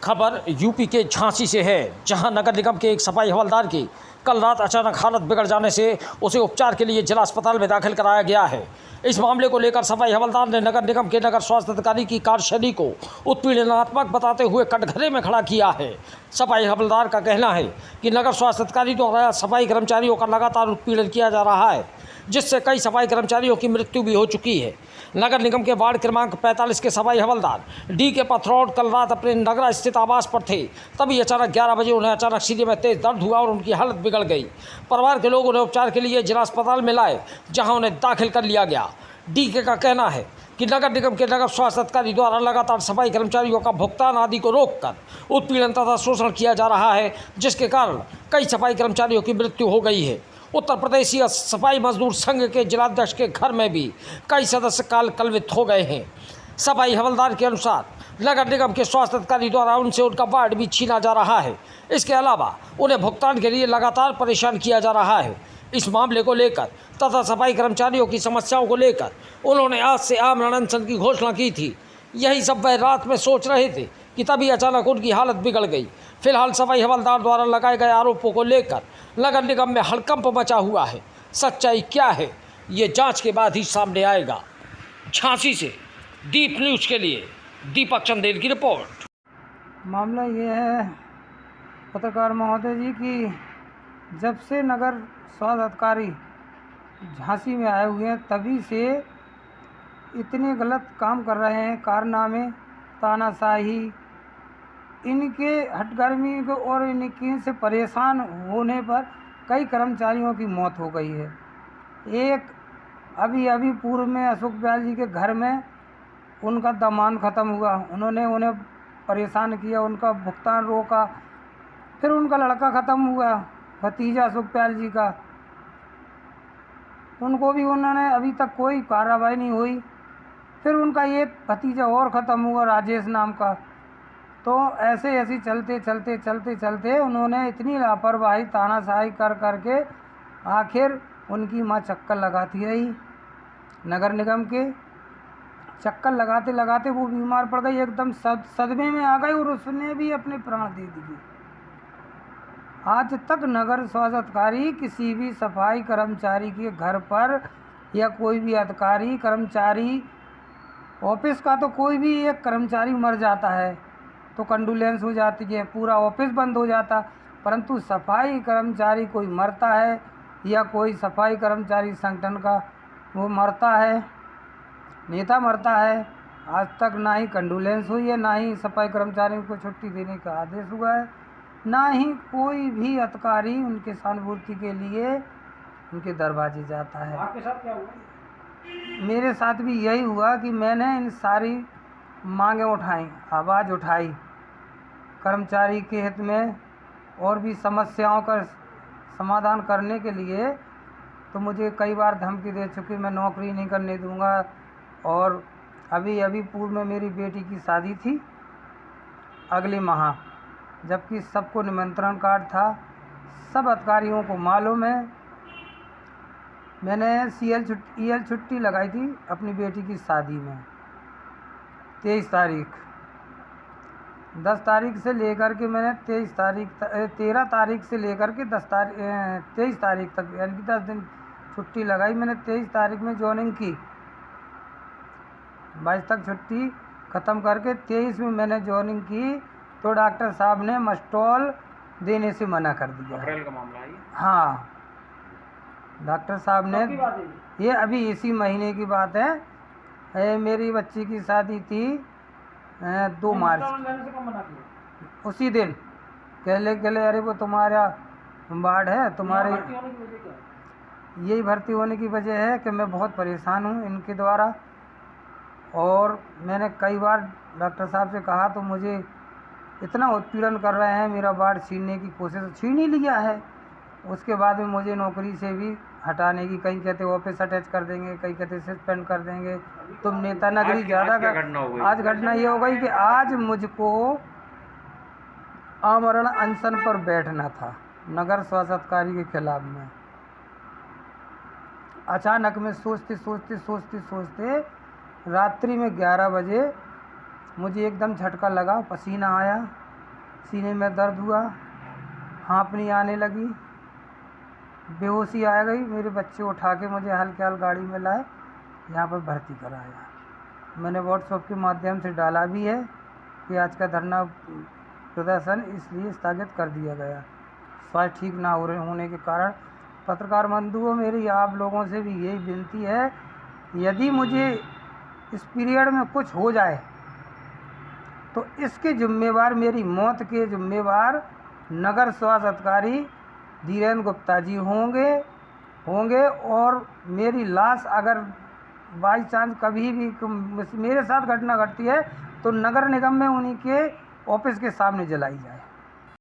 खबर यूपी के झांसी से है, जहां नगर निगम के एक सफाई हवलदार की कल रात अचानक हालत बिगड़ जाने से उसे उपचार के लिए जिला अस्पताल में दाखिल कराया गया है। इस मामले को लेकर सफाई हवलदार ने नगर निगम के नगर स्वास्थ्य अधिकारी की कार्यशैली को उत्पीड़नात्मक बताते हुए कटघरे में खड़ा किया है। सफाई हवलदार का कहना है कि नगर स्वास्थ्य अधिकारी द्वारा सफाई कर्मचारियों का लगातार उत्पीड़न किया जा रहा है, जिससे कई सफाई कर्मचारियों की मृत्यु भी हो चुकी है। नगर निगम के वार्ड क्रमांक 45 के सफाई हवलदार डी के पथरौड़ कल रात अपने नगरा स्थित आवास पर थे, तभी अचानक 11 बजे उन्हें अचानक सीने में तेज दर्द हुआ और उनकी हालत बिगड़ गई। परिवार के लोग उन्हें उपचार के लिए जिला अस्पताल में लाए, जहां उन्हें दाखिल कर लिया गया। डी के का कहना है कि नगर निगम के नगर स्वास्थ्य अधिकारी द्वारा लगातार सफाई कर्मचारियों का भुगतान आदि को रोककर उत्पीड़न तथा शोषण किया जा रहा है, जिसके कारण कई सफाई कर्मचारियों की मृत्यु हो गई है। उत्तर प्रदेशीय सफाई मजदूर संघ के जिलाध्यक्ष के घर में भी कई सदस्य कलवित हो गए हैं। सफाई हवलदार के अनुसार नगर निगम के स्वास्थ्य अधिकारी द्वारा उनसे उनका वार्ड भी छीना जा रहा है। इसके अलावा उन्हें भुगतान के लिए लगातार परेशान किया जा रहा है। इस मामले को लेकर तथा सफाई कर्मचारियों की समस्याओं को लेकर उन्होंने आज से आमरण अनशन की घोषणा की थी। यही सब वह रात में सोच रहे थे कि तभी अचानक उनकी हालत बिगड़ गई। फिलहाल सफाई हवलदार द्वारा लगाए गए आरोपों को लेकर नगर निगम में हड़कंप मचा हुआ है। सच्चाई क्या है, ये जांच के बाद ही सामने आएगा। झांसी से दीप न्यूज के लिए दीपक चंदेल की रिपोर्ट। मामला ये है पत्रकार महोदय जी कि जब से नगर स्वास्थ्य अधिकारी झांसी में आए हुए हैं, तभी से इतने गलत काम कर रहे हैं, कारनामे, तानाशाही, इनके हठगर्मी को और इनके से परेशान होने पर कई कर्मचारियों की मौत हो गई है। एक अभी पूर्व में अशोक ब्याल जी के घर में उनका दामान ख़त्म हुआ, उन्होंने उन्हें परेशान किया, उनका भुगतान रोका। फिर उनका लड़का ख़त्म हुआ, भतीजा अशोक ब्याल जी का, उनको भी उन्होंने अभी तक कोई कार्रवाई नहीं हुई। फिर उनका एक भतीजा और ख़त्म हुआ, राजेश नाम का। तो ऐसे चलते उन्होंने इतनी लापरवाही, तानाशाही कर के आखिर उनकी माँ चक्कर लगाती रही। नगर निगम के चक्कर लगाते वो बीमार पड़ गई, एकदम सदमे में आ गई और उसने भी अपने प्राण दे दिए। आज तक नगर स्वास्थ्य अधिकारी किसी भी सफाई कर्मचारी के घर पर या कोई भी अधिकारी कर्मचारी, ऑफिस का तो कोई भी एक कर्मचारी मर जाता है तो कंडोलेंस हो जाती है, पूरा ऑफिस बंद हो जाता, परंतु सफाई कर्मचारी कोई मरता है या कोई सफाई कर्मचारी संगठन का वो मरता है, नेता मरता है, आज तक ना ही कंडोलेंस हुई है, ना ही सफाई कर्मचारियों को छुट्टी देने का आदेश हुआ है, ना ही कोई भी अधिकारी उनके सहानुभूति के लिए उनके दरवाजे जाता है। आपके साथ क्या हुआ? मेरे साथ भी यही हुआ कि मैंने इन सारी मांगें उठाई, आवाज़ उठाई कर्मचारी के हित में और भी समस्याओं का समाधान करने के लिए। तो मुझे कई बार धमकी दे चुकी, मैं नौकरी नहीं करने दूंगा। और अभी पूर्व में मेरी बेटी की शादी थी अगले माह, जबकि सबको निमंत्रण कार्ड था, सब अधिकारियों को मालूम है। मैंने EL छुट्टी लगाई थी अपनी बेटी की शादी में 23 तारीख, 10 तारीख से लेकर के मैंने 13 तारीख से लेकर के 23 तारीख तक, यानी कि 10 दिन छुट्टी लगाई मैंने। 23 तारीख में ज्वाइनिंग की, 22 तक छुट्टी ख़त्म करके 23 में मैंने ज्वाइनिंग की, तो डॉक्टर साहब ने मस्टॉल देने से मना कर दिया। अप्रैल का मामला है? हाँ, डॉक्टर साहब ने, ये अभी इसी महीने की बात है। मेरी बच्ची की शादी थी 2 मार्च, उसी दिन कहले अरे वो तुम्हारा वार्ड है, तुम्हारे यही भर्ती होने की वजह है कि मैं बहुत परेशान हूँ इनके द्वारा। और मैंने कई बार डॉक्टर साहब से कहा तो मुझे इतना उत्पीड़न कर रहे हैं, मेरा वार्ड छीनने की कोशिश, छीन ही लिया है। उसके बाद में मुझे नौकरी से भी हटाने की, कहीं कहते ऑफिस अटैच कर देंगे, कहीं कहते सस्पेंड कर देंगे, तुम नेता नगरी ज़्यादा कर। आज घटना ये हो गई कि आज मुझको आमरण अनशन पर बैठना था नगर स्वास्थ्य अधिकारी के खिलाफ में। अचानक में सोचते रात्रि में 11 बजे मुझे एकदम झटका लगा, पसीना आया, सीने में दर्द हुआ, हाँफनी आने लगी, बेहोशी आ गई। मेरे बच्चे उठा के मुझे हल्के गाड़ी में लाए, यहाँ पर भर्ती कराया। मैंने व्हाट्सएप के माध्यम से डाला भी है कि आज का धरना प्रदर्शन इसलिए स्थगित कर दिया गया, स्वास्थ्य ठीक ना होने के कारण। पत्रकार बंधुओं, मेरी आप लोगों से भी यही विनती है, यदि मुझे इस पीरियड में कुछ हो जाए तो इसके जिम्मेवार, मेरी मौत के जिम्मेवार नगर स्वास्थ्य अधिकारी धीरेन्द्र गुप्ता जी होंगे। और मेरी लाश अगर बाई चांस कभी भी मेरे साथ घटना घटती है तो नगर निगम में उन्हीं के ऑफिस के सामने जलाई जाए।